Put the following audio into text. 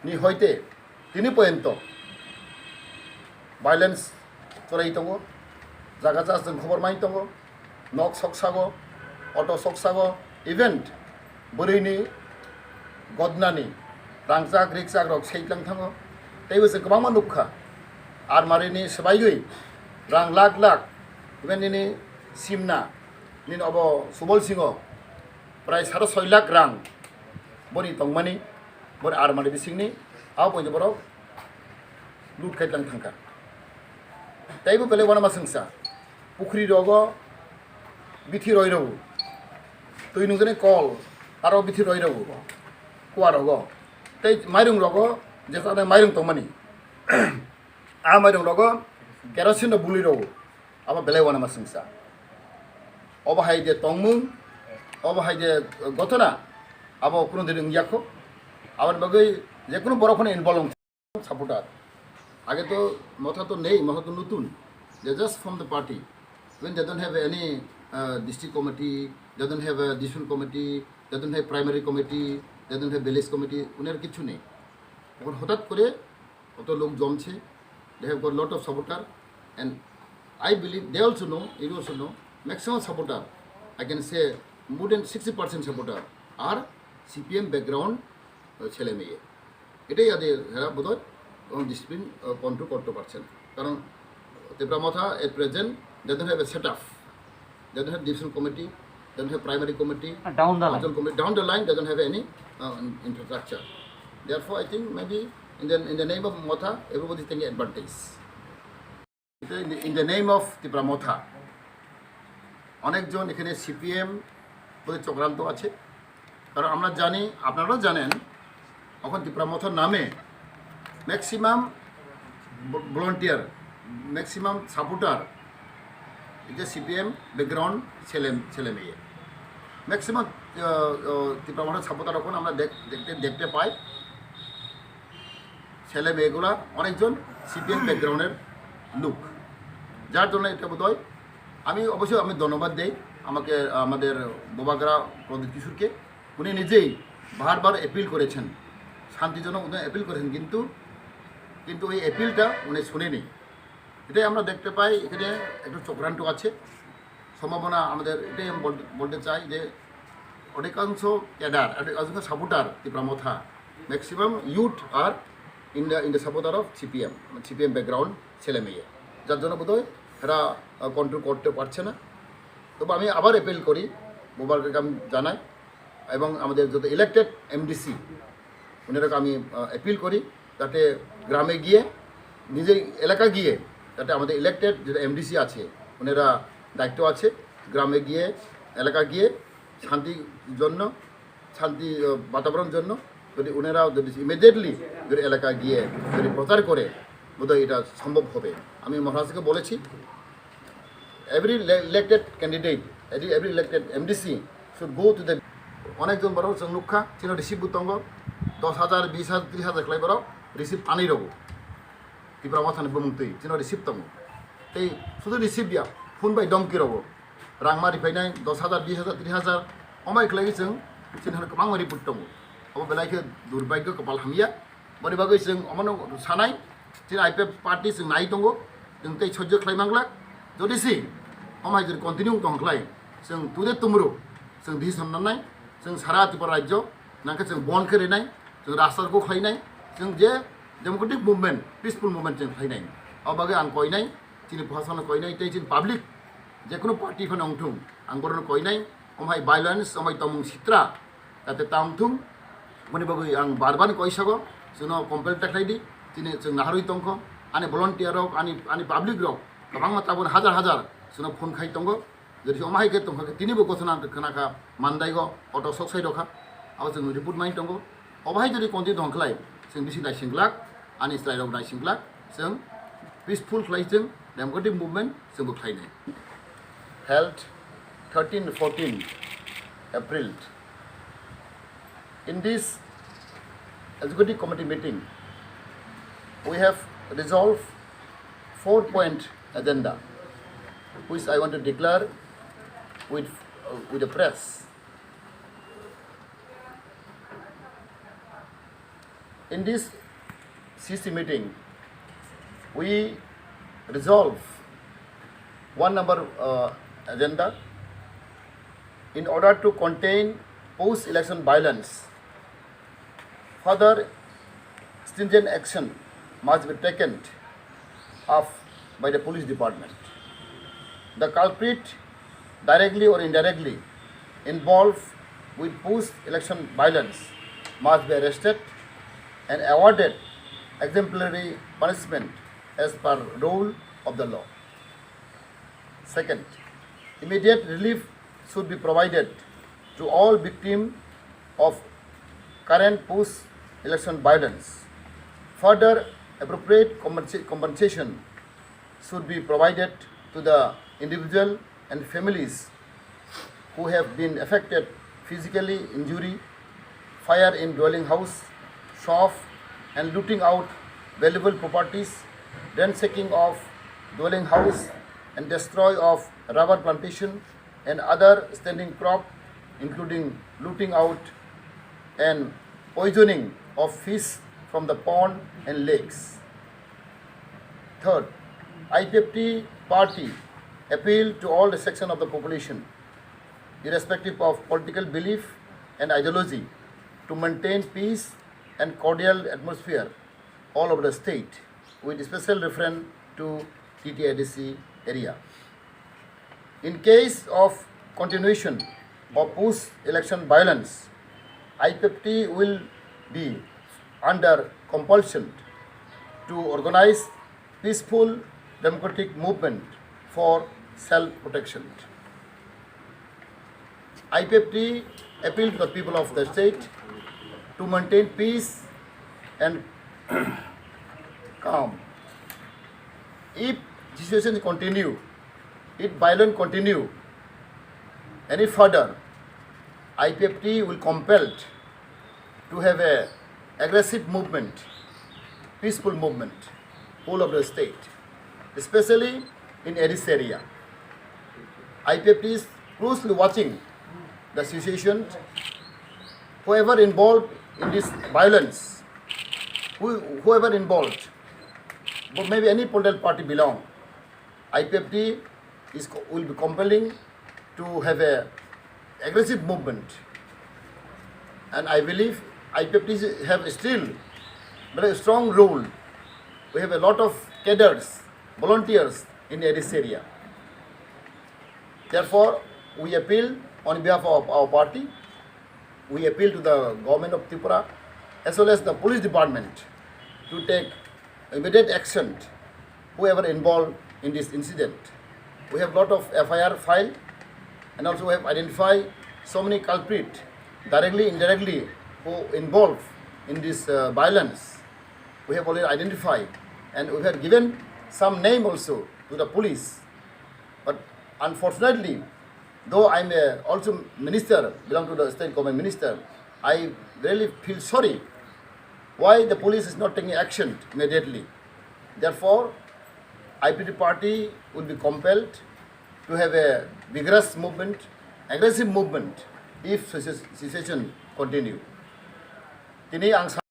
ni hoite tini poento violence চলাই tongo jaga jas jeng khobor mai tongo nok sok sago auto sok sago event borini godnani rangsak riksak rok seitlang thango teibo se gobang manukha ar marini sebaigui rang lak lak even ini simna nin obo subol singo prai 6.5 lakh rang boni tongmani bor ar mari bisingni aw pointe borok lut kaitlang thangka taibo bele wana masungsa পুখুরি রগ বিথি রই রব তুই নুজনে call আরো বিথি রই রব কুয়া রগ তাই মাইরং রগ যে তাদের মাইরং তমানি আ মাইরং রগ কেরোসিন বুলি রব আবার বেলাইওয়ানা মাসিংসা অবাহাই যে তংমুং অবাহাই যে ঘটনা আবার কোনো দিন ইয়াখো আবার বাকি যে কোনো বড়খানে ইনভলভ সাপোর্টার আগে তো মাথা তো নেই মাথা তো নতুন they just from the party when they don't have any district committee, they don't have a district committee, they don't have primary committee, they don't have village committee, উনার কিছু নেই এখন হঠাৎ করে কত লোক জমছে they have got lot of supporter and I believe they also know, you also know, maximum supporter I can say more than 60% supporter are CPM background ছেলে মেয়ে এটাই এদের হেরা বোধহয় ডিসিপ্লিন কন্ট্রোল করতে পারছেন কারণ Tipramotha at present doesn't have a setup, doesn't have division committee, doesn't have primary committee, down the line doesn't have any infrastructure. Therefore, I think maybe in the name of Motha, everybody is taking advantage. In the name of Tipramotha, অনেকজন এখানে CPM বলে চক্রান্ত আছে কারণ আমরা জানি আপনারাও জানেন এখন টিপ্রামথার নামে ম্যাক্সিমাম ভলান্টিয়ার ম্যাক্সিমাম সাপোর্টার এটা সিপিএম ব্যাকগ্রাউন্ড ছেলে মেয়ে ম্যাক্সিমাম ত্রিপুরামাঠার সাপোর্টার এখন আমরা দেখতে পাই ছেলে মেয়েগুলা অনেকজন সিপিএম ব্যাকগ্রাউন্ডের লোক যার জন্য এটা বোধ হয় আমি অবশ্যই আমি ধন্যবাদ দিই আমাদের বোবাগড়া প্রদীপ কিশোরকে উনি নিজেই বারবার অ্যাপিল করেছেন শান্তির জন্য উনি অ্যাপিল করেছেন কিন্তু ওই অ্যাপিলটা উনি শুনেনি এটাই আমরা দেখতে পাই এখানে একটু চক্রান্ত আছে সম্ভাবনা আমাদের এটাই আমি বলতে চাই যে অধিকাংশ ক্যাডার অধিকাংশ supporter Tripura Motha maximum youth R in the supporter of CPM background ছেলে মেয়ে যার জন্য বোধহয় এরা কন্ট্রোল করতে পারছে না তবে আমি আবার অ্যাপিল করি মোবাইলকে আমি জানাই এবং আমাদের যত ইলেক্টেড এমডিসি ওনারাকে আমি অ্যাপিল করি যাতে গ্রামে গিয়ে নিজের এলাকা গিয়ে যাতে আমাদের ইলেক্টেড যেটা এমডিসি আছে ওনারা দায়িত্ব আছে গ্রামে গিয়ে এলাকা গিয়ে শান্তি বাতাবরণ জন্য যদি ওনারা যদি ইমিডিয়েটলি যদি এলাকা গিয়ে যদি প্রচার করে বোধহয় এটা সম্ভব হবে আমি মহারাজকে বলেছি every elected candidate every elected MDC should go to the অনেকজন বড় সংরক্ষা ছিল রিসিভ বুতঙ্গ 10,000 20,000 30,000 খাই বড় রিসিভ পানি রব ত্রিপুরামথানি বমুংতৈ जों रिसिभ दङ तै শুধু রিসিভ या फन बाय दमकि रब रां मारि फैनाय 10,000 20,000 30,000 अमाय खलाय जों गोबां रिपर्ट दङ अब बेलायखो दुर्भाग्य कपाल हामिया बनि बागै जों अमन सानाय जों आइपिएफ पार्टी जों नाय दङ जों तै सह्य खालायमांग्ला जदिसि अमाय जों कन्टिनिउ दंख्लाय जों तुदे तुमरु जों डिसिसन लानाय जों सारा त्रिपुरा राज्य नांखो जों बन करिनाय जों रास्ताखौ खालायनाय जों जे डेमोक्रेटिक मुभमेंट पिसफुल मुभमेंट जों खालायनाय अब बागै आं कयनाय जोंनि प्रशासन कयनाय तै जों पाब्लिक जेकुनु पार्टी फोर नंथुं आं बरनो कयनाय अमाय भायलेन्स अमाय तमुं सित्रा जाते तामथुं बनि बागै आं बारबार कयसागो जोंनो कम्पेल टाख्लायदि दिनै जों नाहारुइ दंख आनि भलन्टियार रक आनि पाब्लिक रक गोबां माताबन हाजार जोंनो फन खाय दंग যদি অমাহাইকে তোমাকে তিনিবো ঘোষণা খানাখা মানদাইগ অটো সকসাই রখা আবার जों रिपोर्ट माइ दंग अबाहाय যদি कन्टिनिउ दंख्लाय जों बिसि नायसिंग्लाक आनि स्लाइडआव नायसिंग्लाक जों पिसफुल खालायजों डेमोक्रेटिक मुभमेंट जों बोख्लायनाय held 13-14 April in this executive committee meeting we have resolved 4-point agenda which I want to declare with the press. in this CC meeting, we resolve one number agenda in order to contain post-election violence. Further stringent action must be taken up by the police department. The culprit, directly or indirectly involved with post-election violence, must be arrested and awarded exemplary punishment as per rule of the law. Second, immediate relief should be provided to all victims of current post-election violence. Further, appropriate compensation should be provided to the individual and families who have been affected physically, injury, fire in dwelling house, shop, and looting out valuable properties, ransacking of dwelling house, and destroy of rubber plantation and other standing crop, including looting out and poisoning of fish from the pond and lakes. Third, IPFT party appeal to all the section of the population, irrespective of political belief and ideology, to maintain peace and cordial atmosphere all over the state, with special reference to TTIDC area. In case of continuation of post-election violence, IPFT will be under compulsion to organize peaceful democratic movement for self-protection. IPFT appeal to the people of the state to maintain peace and calm. If situation continue, if violence continue any further, IPFT will compelled to have a aggressive movement, peaceful movement, whole of the state, especially in Addis area. IPFT is closely watching the situation. Whoever involved in this violence, whoever involved, but maybe any political party belong, IPFT will be compelling to have a aggressive movement. And I believe IPFT have still very strong role. We have a lot of cadres, volunteers in Addis area. Therefore, we appeal on behalf of our party, we appeal to the government of Tripura as well as the police department to take immediate action whoever involved in this incident. We have lot of FIR filed and also have identified so many culprits directly, indirectly who involved in this violence. We have already identified and we have given some name also to the police. But unfortunately, though I am also minister, belong to the state government minister, I really feel sorry why the police is not taking action immediately. Therefore, IPFT party will be compelled to have a vigorous movement, aggressive movement if situation continue. Tini ang